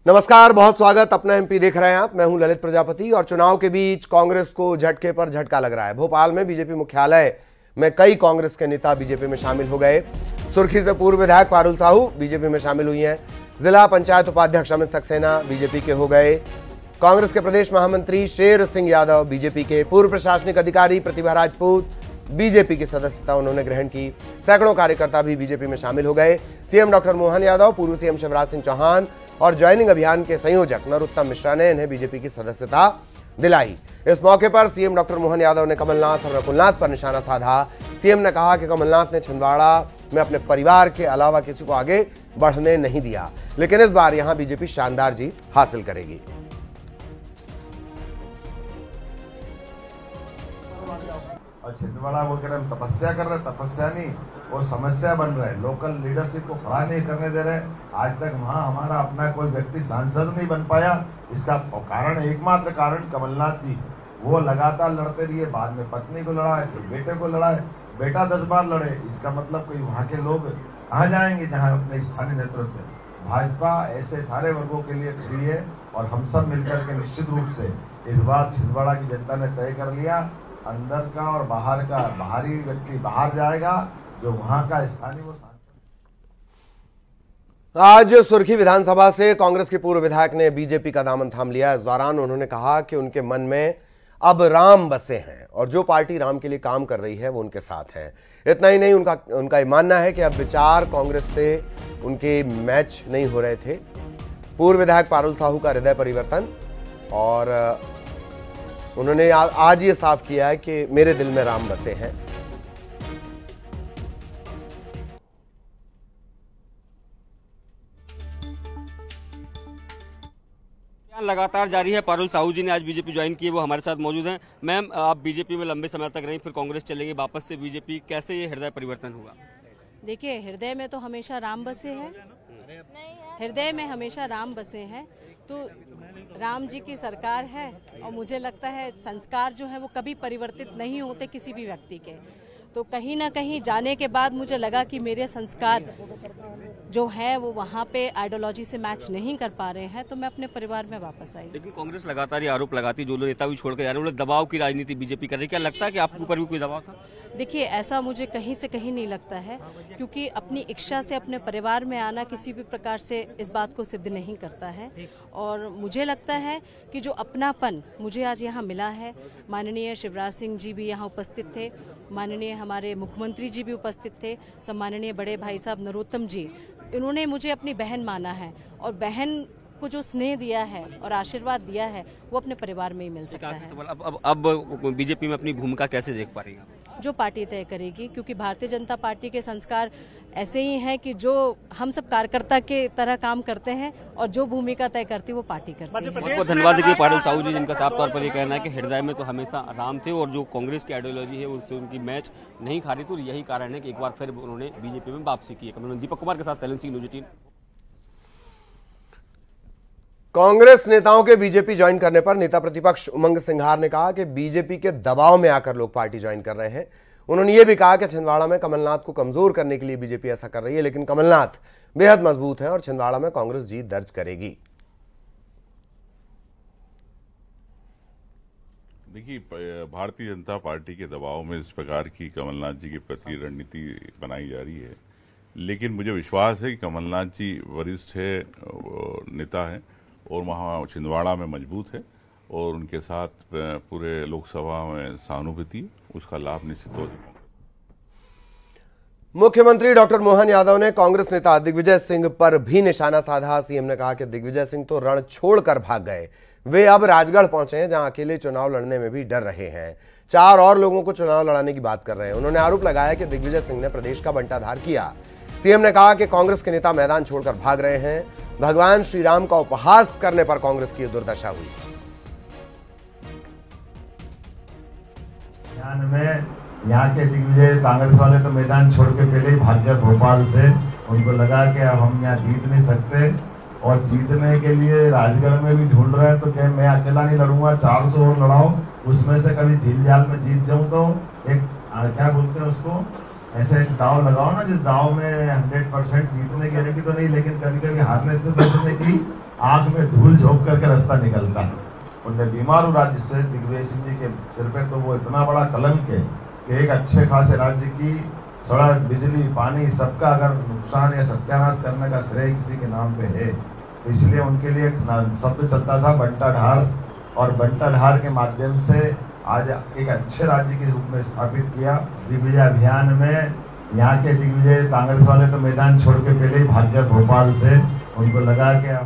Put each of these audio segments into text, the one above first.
नमस्कार, बहुत स्वागत। अपना एमपी देख रहे हैं आप। मैं हूं ललित प्रजापति और चुनाव के बीच कांग्रेस को झटके पर झटका लग रहा है। भोपाल में बीजेपी मुख्यालय में कई कांग्रेस के नेता बीजेपी में शामिल हो गए। सुर्खी से पूर्व विधायक पारुल साहू बीजेपी में शामिल हुई हैं। जिला पंचायत उपाध्यक्ष अमित सक्सेना बीजेपी के हो गए। कांग्रेस के प्रदेश महामंत्री शेर सिंह यादव बीजेपी के। पूर्व प्रशासनिक अधिकारी प्रतिभा राजपूत बीजेपी की सदस्यता उन्होंने ग्रहण की। सैकड़ों कार्यकर्ता भी बीजेपी में शामिल हो गए। सीएम डॉक्टर मोहन यादव, पूर्व सीएम शिवराज सिंह चौहान और ज्वाइनिंग अभियान के संयोजक नरोत्तम मिश्रा ने इन्हें बीजेपी की सदस्यता दिलाई। इस मौके पर सीएम डॉक्टर मोहन यादव ने कमलनाथ और रकुलनाथ पर निशाना साधा। सीएम ने कहा कि कमलनाथ ने छिंदवाड़ा में अपने परिवार के अलावा किसी को आगे बढ़ने नहीं दिया, लेकिन इस बार यहां बीजेपी शानदार जीत हासिल करेगी। और छिंदवाड़ा वो कह रहे हैं तपस्या कर रहे, तपस्या नहीं वो समस्या बन रहा है। लोकल लीडरशिप को खड़ा नहीं करने दे रहे। आज तक वहाँ हमारा अपना कोई व्यक्ति सांसद नहीं बन पाया। इसका कारण, एकमात्र कारण कमलनाथ जी। वो लगातार लड़ते रहिए, बाद में पत्नी को लड़ाए, फिर बेटे को लड़ाए, बेटा 10 बार लड़े। इसका मतलब कोई वहाँ के लोग कहाँ जाएंगे जहाँ अपने स्थानीय नेतृत्व। भाजपा ऐसे सारे वर्गों के लिए खड़ी है और हम सब मिलकर के निश्चित रूप से इस बार छिंदवाड़ा की जनता ने तय कर लिया, अंदर का और बाहर का, बाहरी व्यक्ति बाहर जाएगा, जो वहां का स्थानीय वो सांसद। आज सुर्खी विधानसभा से कांग्रेस के पूर्व विधायक ने बीजेपी का दामन थाम लिया। इस दौरान उन्होंने कहा कि उनके मन में अब राम बसे हैं और जो पार्टी राम के लिए काम कर रही है वो उनके साथ है। इतना ही नहीं, उनका ये मानना है कि अब विचार कांग्रेस से उनके मैच नहीं हो रहे थे। पूर्व विधायक पारुल साहू का हृदय परिवर्तन, और उन्होंने आज ये साफ किया है कि मेरे दिल में राम बसे हैं। लगातार जारी है। पारुल साहू जी ने आज बीजेपी ज्वाइन की है, वो हमारे साथ मौजूद हैं। मैम, आप बीजेपी में लंबे समय तक रही, फिर कांग्रेस चलेंगे वापस से बीजेपी, कैसे ये हृदय परिवर्तन हुआ? देखिए, हृदय में तो हमेशा राम बसे हैं। हृदय में हमेशा राम बसे हैं, तो राम जी की सरकार है और मुझे लगता है संस्कार जो है वो कभी परिवर्तित नहीं होते किसी भी व्यक्ति के। तो कहीं ना कहीं जाने के बाद मुझे लगा कि मेरे संस्कार जो है वो वहाँ पे आइडियोलॉजी से मैच नहीं कर पा रहे हैं, तो मैं अपने परिवार में वापस आई। लेकिन कांग्रेस लगातार ये आरोप लगाती, जो लोग नेता भी छोड़ कर जा रहे हैं, उन्हें दबाव की राजनीति बीजेपी कर रही है। क्या लगता है कि आपके ऊपर भी कोई दबाव था? देखिए, ऐसा मुझे कहीं से कहीं नहीं लगता है, क्योंकि अपनी इच्छा से अपने परिवार में आना किसी भी प्रकार से इस बात को सिद्ध नहीं करता है। और मुझे लगता है कि जो अपनापन मुझे आज यहाँ मिला है, माननीय शिवराज सिंह जी भी यहाँ उपस्थित थे, माननीय हमारे मुख्यमंत्री जी भी उपस्थित थे, सम्माननीय बड़े भाई साहब नरोत्तम जी, इन्होंने मुझे अपनी बहन माना है और बहन को जो स्नेह दिया है और आशीर्वाद दिया है वो अपने परिवार में ही मिल सकता है। अब बीजेपी में अपनी भूमिका कैसे देख पा रही है? जो पार्टी तय करेगी, क्योंकि भारतीय जनता पार्टी के संस्कार ऐसे ही हैं कि जो हम सब कार्यकर्ता के तरह काम करते हैं और जो भूमिका तय करती है वो पार्टी करती है। बहुत बहुत धन्यवाद। देखिए, पारुल साहू जी, जिनका साफ तौर पर ये कहना है कि हृदय में तो हमेशा राम थे और जो कांग्रेस की आइडियोलॉजी है उससे उनकी मैच नहीं खा रही, तो यही कारण है कि एक बार फिर उन्होंने बीजेपी में वापसी की है। दीपक कुमार के साथ सैलन सिंह, न्यूज़ 18। कांग्रेस नेताओं के बीजेपी ज्वाइन करने पर नेता प्रतिपक्ष उमंग सिंघार ने कहा कि बीजेपी के दबाव में आकर लोग पार्टी ज्वाइन कर रहे हैं। उन्होंने ये भी कहा कि छिंदवाड़ा में कमलनाथ को कमजोर करने के लिए बीजेपी ऐसा कर रही है, लेकिन कमलनाथ बेहद मजबूत हैं और छिंदवाड़ा में कांग्रेस जीत दर्ज करेगी। देखिए, भारतीय जनता पार्टी के दबाव में इस प्रकार की कमलनाथ जी के प्रति रणनीति बनाई जा रही है, लेकिन मुझे विश्वास है कि कमलनाथ जी वरिष्ठ है, नेता है और वहाँ छिंदवाड़ा में मजबूत है और उनके साथ पूरे लोकसभा में सहानुभूति, उसका लाभ निश्चित हो जाएगा। मुख्यमंत्री डॉक्टर मोहन यादव ने कांग्रेस नेता दिग्विजय सिंह पर भी निशाना साधा। सीएम ने कहा कि दिग्विजय सिंह तो रण छोड़कर भाग गए, वे अब राजगढ़ पहुंचे हैं जहां अकेले चुनाव लड़ने में भी डर रहे हैं। 4 और लोगों को चुनाव लड़ाने की बात कर रहे हैं। उन्होंने आरोप लगाया कि दिग्विजय सिंह ने प्रदेश का बंटाधार किया। सीएम ने कहा कि कांग्रेस के नेता मैदान छोड़कर भाग रहे हैं। भगवान श्री राम का उपहास करने पर कांग्रेस की दुर्दशा हुई। यहाँ के दिग्विजय कांग्रेस वाले तो मैदान छोड़ के पहले ही भाग गए भोपाल से। उनको लगा कि अब हम यहाँ जीत नहीं सकते और जीतने के लिए राजगढ़ में भी ढूंढ रहे हैं, तो क्या मैं अकेला नहीं लड़ूंगा, 400 और लड़ाओ, उसमें से कभी झील जाल में जीत जाऊं तो एक क्या बोलते हैं उसको, ऐसे एक दाव लगाओ ना, जिस दाव में 100% जीतने की गारंटी तो नहीं, लेकिन कभी कभी हारने से बचने की आंख में धूल झोंक करके रास्ता निकलता है। उनने बीमारू राज्य से दिग्विजय सिंह जी के सिर पे तो वो इतना बड़ा कलंक है कि एक अच्छे खासे राज्य की सड़क, बिजली, पानी सबका अगर नुकसान या सत्यानाश करने का श्रेय किसी के नाम पे है, इसलिए उनके लिए एक शब्द चलता था बंटाढार, और बंटाढार के माध्यम से आज एक अच्छे राज्य के रूप में स्थापित किया। दिग्विजय अभियान में यहाँ के दिग्विजय कांग्रेस वाले तो मैदान छोड़ के पहले ही भाग गए भोपाल से, उनको लगा के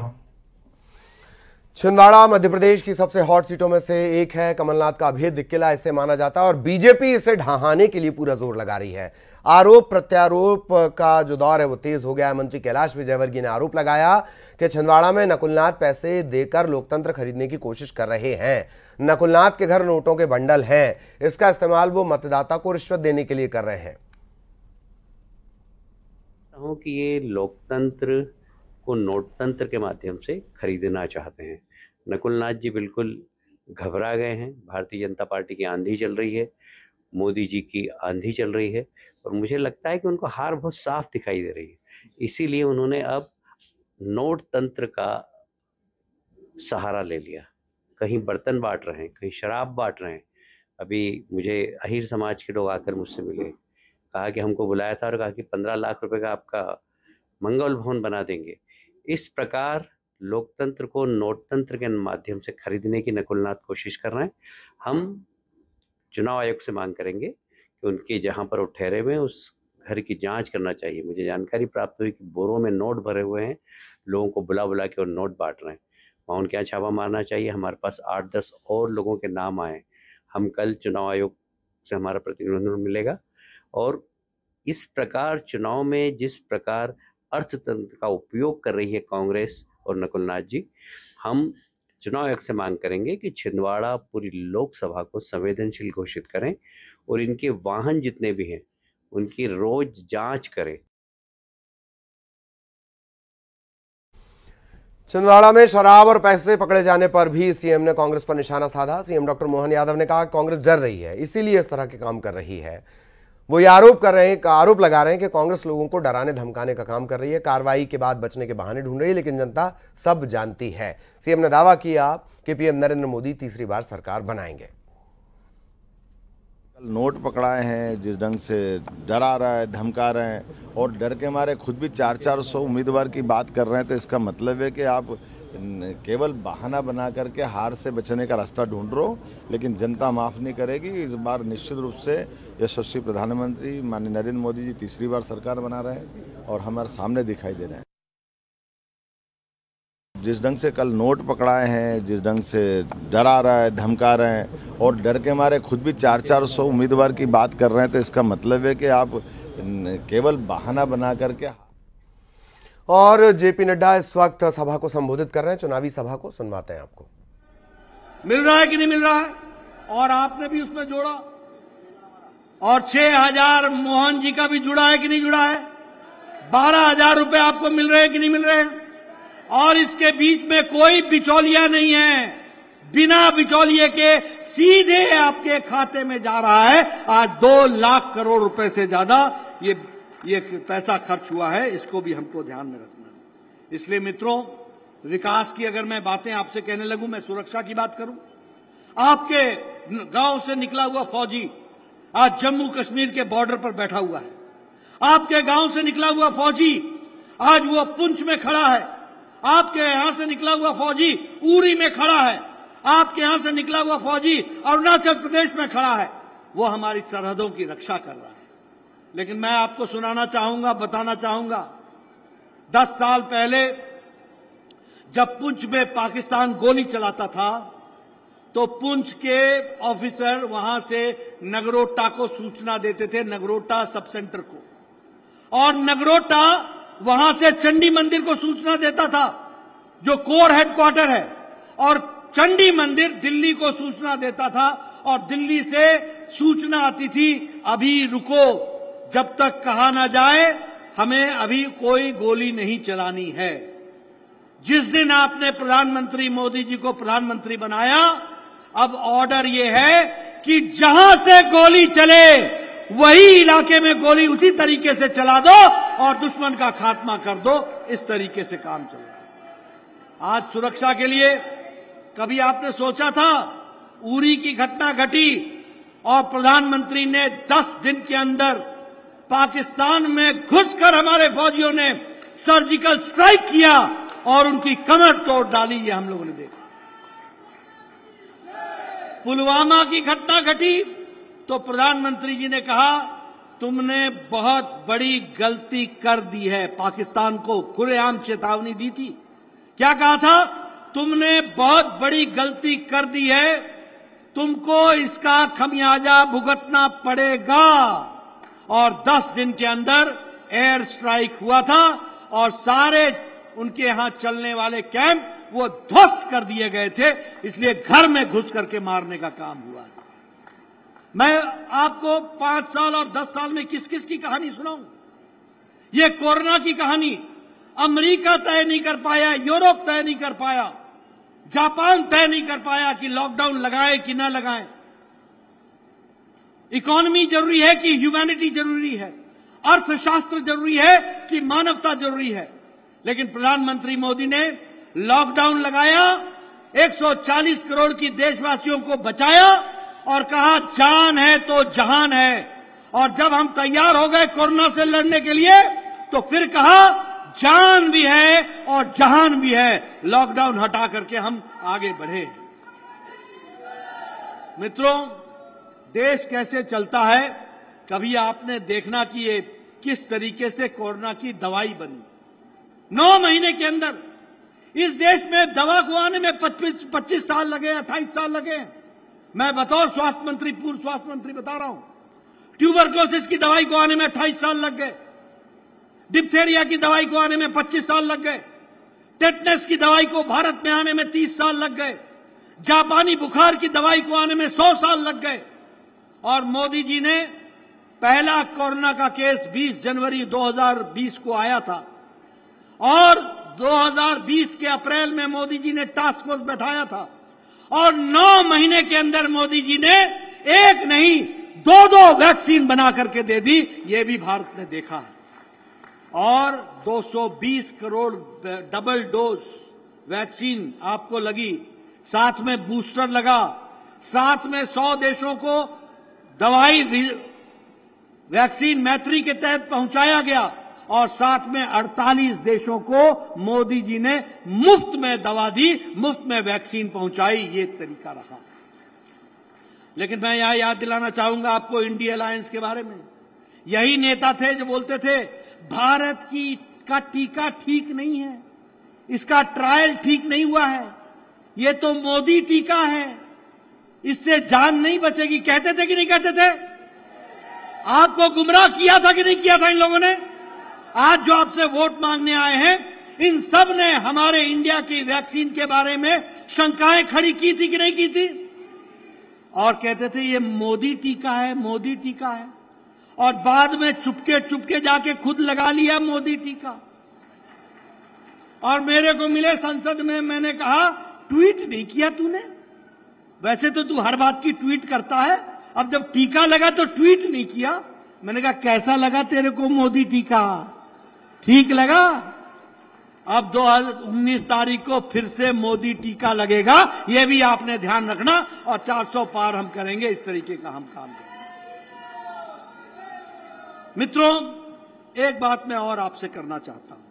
छिंदवाड़ा मध्य प्रदेश की सबसे हॉट सीटों में से एक है। कमलनाथ का अभेद्य किला इसे माना जाता है और बीजेपी इसे ढहाने के लिए पूरा जोर लगा रही है। आरोप प्रत्यारोप का जो दौर है वो तेज हो गया है। मंत्री कैलाश विजयवर्गीय ने आरोप लगाया कि छिंदवाड़ा में नकुलनाथ पैसे देकर लोकतंत्र खरीदने की कोशिश कर रहे हैं। नकुलनाथ के घर नोटों के बंडल हैं, इसका इस्तेमाल वो मतदाता को रिश्वत देने के लिए कर रहे हैं। कि ये लोकतंत्र को नोटतंत्र के माध्यम से खरीदना चाहते हैं। नकुलनाथ जी बिल्कुल घबरा गए हैं। भारतीय जनता पार्टी की आंधी चल रही है, मोदी जी की आंधी चल रही है, और मुझे लगता है कि उनको हार बहुत साफ दिखाई दे रही है। इसीलिए उन्होंने अब नोट तंत्र का सहारा ले लिया। कहीं बर्तन बांट रहे हैं, कहीं शराब बांट रहे हैं। अभी मुझे अहीर समाज के लोग आकर मुझसे मिले, कहा कि हमको बुलाया था और कहा कि 15 लाख रुपए का आपका मंगल भवन बना देंगे। इस प्रकार लोकतंत्र को नोटतंत्र के माध्यम से खरीदने की नकुलनाथ कोशिश कर रहे हैं। हम चुनाव आयोग से मांग करेंगे कि उनके जहां पर वो ठहरे हुए हैं उस घर की जांच करना चाहिए। मुझे जानकारी प्राप्त हुई कि बोरों में नोट भरे हुए हैं, लोगों को बुला बुला के और नोट बांट रहे हैं। वहाँ उनके यहाँ छापा मारना चाहिए। हमारे पास 8-10 और लोगों के नाम आए। हम कल चुनाव आयोग से हमारा प्रतिनिधित्व मिलेगा, और इस प्रकार चुनाव में जिस प्रकार अर्थतंत्र का उपयोग कर रही है कांग्रेस और नकुलनाथ जी, हम चुनाव आयोग से मांग करेंगे कि छिंदवाड़ा पूरी लोकसभा को संवेदनशील घोषित करें और इनके वाहन जितने भी हैं उनकी रोज जांच करें। छिंदवाड़ा में शराब और पैसे पकड़े जाने पर भी सीएम ने कांग्रेस पर निशाना साधा। सीएम डॉक्टर मोहन यादव ने कहा कांग्रेस डर रही है, इसीलिए इस तरह के काम कर रही है। वो ये आरोप लगा रहे हैं कि कांग्रेस लोगों को डराने धमकाने का काम कर रही है, कार्रवाई के बाद बचने के बहाने ढूंढ रही है, लेकिन जनता सब जानती है। सीएम ने दावा किया कि पीएम नरेंद्र मोदी तीसरी बार सरकार बनाएंगे। नोट पकड़ाए हैं, जिस ढंग से डरा रहा है, धमका रहे हैं, और डर के मारे खुद भी 400 उम्मीदवार की बात कर रहे हैं, तो इसका मतलब है कि आप केवल बहाना बना करके हार से बचने का रास्ता ढूंढ रहे हो। लेकिन जनता माफ नहीं करेगी। इस बार निश्चित रूप से यशस्वी प्रधानमंत्री माननीय नरेंद्र मोदी जी तीसरी बार सरकार बना रहे हैं और हमारे सामने दिखाई दे रहे हैं। जिस ढंग से कल नोट पकड़ाए हैं, जिस ढंग से डरा रहा है, धमका रहे हैं, और डर के मारे खुद भी 400 उम्मीदवार की बात कर रहे हैं, तो इसका मतलब है कि आप केवल बहाना बना करके। और जेपी नड्डा इस वक्त सभा को संबोधित कर रहे हैं, चुनावी सभा को सुनवाते हैं आपको। मिल रहा है कि नहीं मिल रहा है, और आपने भी उसमें जोड़ा, और 6,000 मोहन जी का भी जुड़ा है कि नहीं जुड़ा है, 12,000 रुपए आपको मिल रहे हैं कि नहीं मिल रहे हैं, और इसके बीच में कोई बिचौलिया नहीं है। बिना बिचौलिए के सीधे आपके खाते में जा रहा है। आज 2 लाख करोड़ रुपए से ज्यादा ये पैसा खर्च हुआ है, इसको भी हमको ध्यान में रखना है। इसलिए मित्रों, विकास की अगर मैं बातें आपसे कहने लगूं, मैं सुरक्षा की बात करूं, आपके गांव से निकला हुआ फौजी आज जम्मू कश्मीर के बॉर्डर पर बैठा हुआ है। आपके गांव से निकला हुआ फौजी आज वो पुंछ में खड़ा है। आपके यहां से निकला हुआ फौजी उरी में खड़ा है। आपके यहां से निकला हुआ फौजी अरुणाचल प्रदेश में खड़ा है। वो हमारी सरहदों की रक्षा कर रहा है। लेकिन मैं आपको सुनाना चाहूंगा, बताना चाहूंगा, 10 साल पहले जब पुंछ में पाकिस्तान गोली चलाता था तो पुंछ के ऑफिसर वहां से नगरोटा को सूचना देते थे, नगरोटा सब सेंटर को, और नगरोटा वहां से चंडी मंदिर को सूचना देता था जो कोर हेडक्वार्टर है, और चंडी मंदिर दिल्ली को सूचना देता था, और दिल्ली से सूचना आती थी अभी रुको, जब तक कहा ना जाए हमें अभी कोई गोली नहीं चलानी है। जिस दिन आपने प्रधानमंत्री मोदी जी को प्रधानमंत्री बनाया, अब ऑर्डर यह है कि जहां से गोली चले वही इलाके में गोली उसी तरीके से चला दो और दुश्मन का खात्मा कर दो। इस तरीके से काम चल रहा है। आज सुरक्षा के लिए कभी आपने सोचा था? उरी की घटना घटी और प्रधानमंत्री ने 10 दिन के अंदर पाकिस्तान में घुसकर हमारे फौजियों ने सर्जिकल स्ट्राइक किया और उनकी कमर तोड़ डाली। ये हम लोगों ने देखा। पुलवामा की घटना घटी तो प्रधानमंत्री जी ने कहा तुमने बहुत बड़ी गलती कर दी है। पाकिस्तान को खुलेआम चेतावनी दी थी। क्या कहा था? तुमने बहुत बड़ी गलती कर दी है, तुमको इसका खमियाजा भुगतना पड़ेगा। और 10 दिन के अंदर एयर स्ट्राइक हुआ था और सारे उनके यहां चलने वाले कैंप वो ध्वस्त कर दिए गए थे। इसलिए घर में घुस करके मारने का काम हुआ है। मैं आपको 5 साल और 10 साल में किस किस की कहानी सुनाऊं? ये कोरोना की कहानी अमेरिका तय नहीं कर पाया, यूरोप तय नहीं कर पाया, जापान तय नहीं कर पाया कि लॉकडाउन लगाए कि ना लगाए। इकोनॉमी जरूरी है कि ह्यूमैनिटी जरूरी है, अर्थशास्त्र जरूरी है कि मानवता जरूरी है। लेकिन प्रधानमंत्री मोदी ने लॉकडाउन लगाया, 140 करोड़ की देशवासियों को बचाया और कहा जान है तो जहान है। और जब हम तैयार हो गए कोरोना से लड़ने के लिए तो फिर कहा जान भी है और जहान भी है। लॉकडाउन हटा करके हम आगे बढ़े। मित्रों, देश कैसे चलता है कभी आपने देखना कि ये किस तरीके से कोरोना की दवाई बनी। 9 महीने के अंदर इस देश में दवा को आने में 25 साल लगे, 28 साल लगे। मैं बतौर स्वास्थ्य मंत्री, पूर्व स्वास्थ्य मंत्री बता रहा हूं, ट्यूबरक्लोसिस की दवाई को आने में 28 साल लग गए, डिप्थेरिया की दवाई को आने में 25 साल लग गए, टेटनस की दवाई को भारत में आने में 30 साल लग गए, जापानी बुखार की दवाई को आने में 100 साल लग गए। और मोदी जी ने पहला कोरोना का केस 20 जनवरी 2020 को आया था और 2020 के अप्रैल में मोदी जी ने टास्क फोर्स बैठाया था और 9 महीने के अंदर मोदी जी ने एक नहीं 2-2 वैक्सीन बना करके दे दी। ये भी भारत ने देखा है। और 220 करोड़ डबल डोज वैक्सीन आपको लगी, साथ में बूस्टर लगा, साथ में 100 देशों को दवाई वैक्सीन मैत्री के तहत पहुंचाया गया और साथ में 48 देशों को मोदी जी ने मुफ्त में दवा दी, मुफ्त में वैक्सीन पहुंचाई। ये तरीका रहा। लेकिन मैं यहां याद दिलाना चाहूंगा आपको इंडिया अलायंस के बारे में। यही नेता थे जो बोलते थे भारत का टीका ठीक नहीं है, इसका ट्रायल ठीक नहीं हुआ है, ये तो मोदी टीका है, इससे जान नहीं बचेगी। कहते थे कि नहीं कहते थे? आपको गुमराह किया था कि नहीं किया था इन लोगों ने? आज जो आपसे वोट मांगने आए हैं, इन सब ने हमारे इंडिया की वैक्सीन के बारे में शंकाएं खड़ी की थी कि नहीं की थी? और कहते थे ये मोदी टीका है, मोदी टीका है, और बाद में चुपके चुपके जाके खुद लगा लिया मोदी टीका। और मेरे को मिले संसद में, मैंने कहा ट्वीट नहीं किया तूने? वैसे तो तू हर बात की ट्वीट करता है, अब जब टीका लगा तो ट्वीट नहीं किया। मैंने कहा कैसा लगा तेरे को मोदी टीका? ठीक लगा? अब 2019 तारीख को फिर से मोदी टीका लगेगा, यह भी आपने ध्यान रखना। और 400 पार हम करेंगे, इस तरीके का हम काम करेंगे। मित्रों, एक बात मैं और आपसे करना चाहता हूं।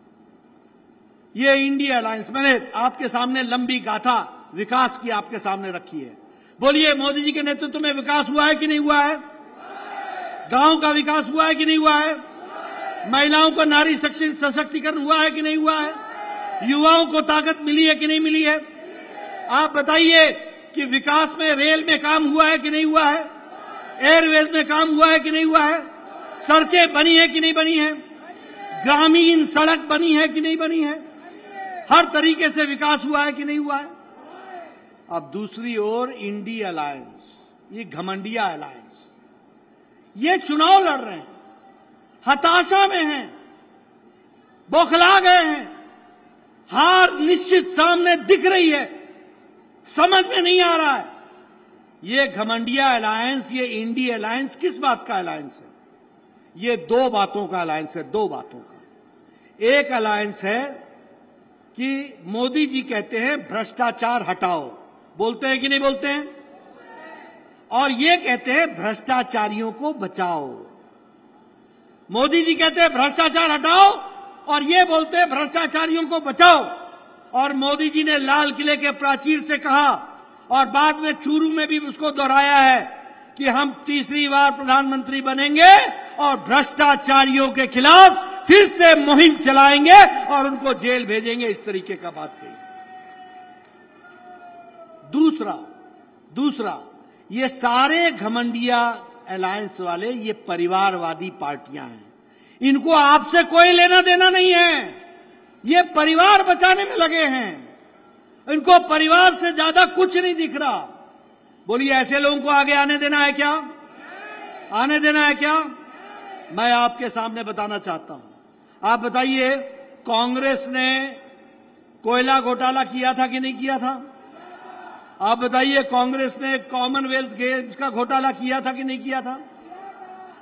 ये इंडिया अलायंस, मैंने आपके सामने लंबी गाथा विकास की आपके सामने रखी है। बोलिए, मोदी जी के नेतृत्व में विकास हुआ है कि नहीं हुआ है? गांव का विकास हुआ है कि नहीं हुआ है? महिलाओं को नारी सशक्तिकरण हुआ है कि नहीं हुआ है? युवाओं को ताकत मिली है कि नहीं मिली है? आप बताइए कि विकास में रेल में काम हुआ है कि नहीं हुआ है? एयरवेज में काम हुआ है कि नहीं हुआ है? सड़कें बनी है कि नहीं बनी है? ग्रामीण सड़क बनी है कि नहीं बनी है? हर तरीके से विकास हुआ है कि नहीं हुआ है? अब दूसरी ओर इंडिया अलायंस, ये घमंडिया अलायंस, ये चुनाव लड़ रहे हैं, हताशा में हैं, बौखला गए हैं, हार निश्चित सामने दिख रही है, समझ में नहीं आ रहा है। ये घमंडिया अलायंस, ये इंडिया अलायंस किस बात का अलायंस है? ये 2 बातों का अलायंस है, 2 बातों का। एक अलायंस है कि मोदी जी कहते हैं भ्रष्टाचार हटाओ, बोलते हैं कि नहीं बोलते हैं? और ये कहते हैं भ्रष्टाचारियों को बचाओ। मोदी जी कहते हैं भ्रष्टाचार हटाओ और ये बोलते हैं भ्रष्टाचारियों को बचाओ। और मोदी जी ने लाल किले के प्राचीर से कहा और बाद में चूरू में भी उसको दोहराया है कि हम तीसरी बार प्रधानमंत्री बनेंगे और भ्रष्टाचारियों के खिलाफ फिर से मुहिम चलाएंगे और उनको जेल भेजेंगे। इस तरीके का बात कही। दूसरा ये सारे घमंडिया अलायंस वाले ये परिवारवादी पार्टियां हैं, इनको आपसे कोई लेना देना नहीं है। ये परिवार बचाने में लगे हैं, इनको परिवार से ज्यादा कुछ नहीं दिख रहा। बोलिए ऐसे लोगों को आगे आने देना है क्या? आने देना है क्या? मैं आपके सामने बताना चाहता हूं। आप बताइए, कांग्रेस ने कोयला घोटाला किया था कि नहीं किया था? आप बताइए, कांग्रेस ने कॉमनवेल्थ गेम्स का घोटाला किया था कि नहीं किया था?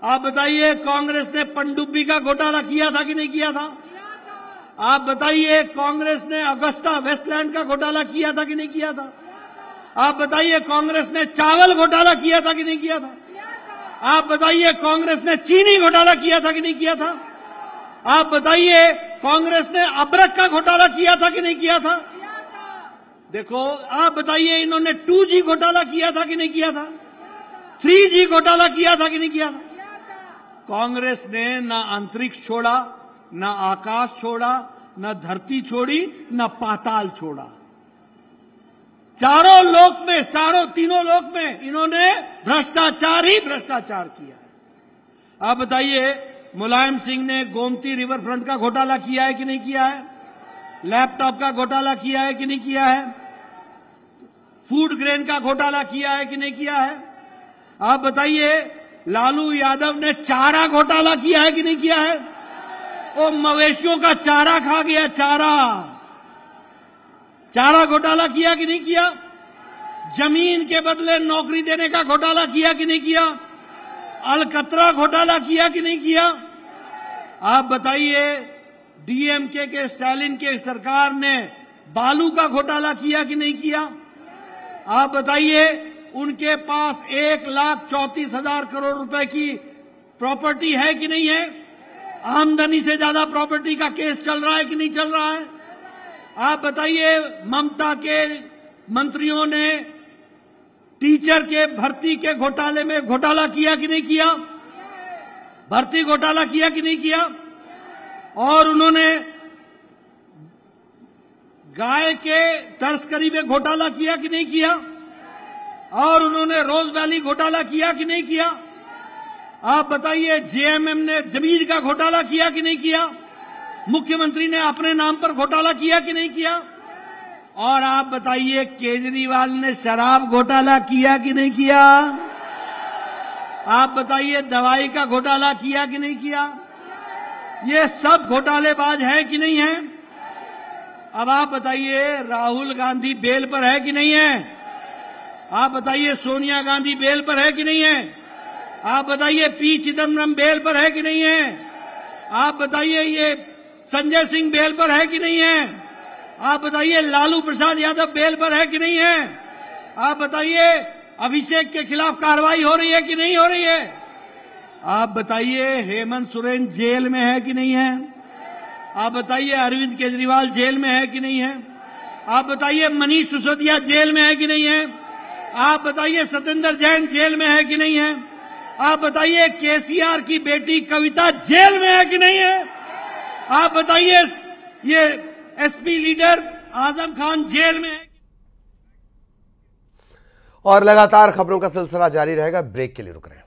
आप बताइए, कांग्रेस ने पनडुब्बी का घोटाला किया था कि नहीं किया था? आप बताइए, कांग्रेस ने अगस्ता वेस्टलैंड का घोटाला किया था कि नहीं किया था? आप बताइए, कांग्रेस ने चावल घोटाला किया था कि नहीं किया था? आप बताइए, कांग्रेस ने चीनी घोटाला किया था कि नहीं किया था? आप बताइए, कांग्रेस ने अबरक का घोटाला किया था कि नहीं किया था? देखो, आप बताइए, इन्होंने 2G घोटाला किया था कि नहीं किया था? 3G घोटाला किया था कि नहीं किया था? कांग्रेस ने ना अंतरिक्ष छोड़ा, ना आकाश छोड़ा, ना धरती छोड़ी, ना पाताल छोड़ा। तीनों लोक में इन्होंने भ्रष्टाचार ही भ्रष्टाचार किया है। आप बताइए, मुलायम सिंह ने गोमती रिवर फ्रंट का घोटाला किया है कि नहीं किया है? लैपटॉप का घोटाला किया है कि नहीं किया है? फूड ग्रेन का घोटाला किया है कि नहीं किया है? आप बताइए, लालू यादव ने चारा घोटाला किया है कि नहीं किया है? वो मवेशियों का चारा खा गया, चारा घोटाला किया कि नहीं किया? जमीन के बदले नौकरी देने का घोटाला किया कि नहीं किया? अलकतरा घोटाला किया कि नहीं किया? आप बताइए, डीएमके के स्टालिन के सरकार ने बालू का घोटाला किया कि नहीं किया? आप बताइए, उनके पास 1,34,000 करोड़ रुपए की प्रॉपर्टी है कि नहीं है? आमदनी से ज्यादा प्रॉपर्टी का केस चल रहा है कि नहीं चल रहा है? आप बताइए, ममता के मंत्रियों ने टीचर के भर्ती के घोटाले में घोटाला किया कि नहीं किया? भर्ती घोटाला किया कि नहीं किया? और उन्होंने गाय के तस्करी में घोटाला किया कि नहीं किया? और उन्होंने रोज वैली घोटाला किया कि नहीं किया? आप बताइए, जेएमएम ने जमीन का घोटाला किया कि नहीं किया? मुख्यमंत्री ने अपने नाम पर घोटाला किया कि नहीं किया? और आप बताइए, केजरीवाल ने शराब घोटाला किया कि नहीं किया? आप बताइए, दवाई का घोटाला किया कि नहीं किया? ये सब घोटालेबाज है कि नहीं है? अब आप बताइए, राहुल गांधी बेल पर है कि नहीं है? आप बताइए, सोनिया गांधी बेल पर है कि नहीं है? आप बताइए, पी चिदम्बरम बेल पर है कि नहीं है? आप बताइए, ये संजय सिंह बेल पर है कि नहीं है? आप बताइए, लालू प्रसाद यादव बेल पर है कि नहीं है? आप बताइए, अभिषेक के खिलाफ कार्रवाई हो रही है कि नहीं हो रही है? आप बताइए, हेमंत सोरेन जेल में है कि नहीं है? आप बताइए, अरविंद केजरीवाल जेल में है कि नहीं है? आप बताइए, मनीष सिसोदिया जेल में है कि नहीं है? आप बताइए, सत्येंद्र जैन जेल में है कि नहीं है? आप बताइए, केसीआर की बेटी कविता जेल में है कि नहीं है? आप बताइए, ये SP leader Azam Khan jail में है। और लगातार खबरों का सिलसिला जारी रहेगा, ब्रेक के लिए रुक रहे हैं।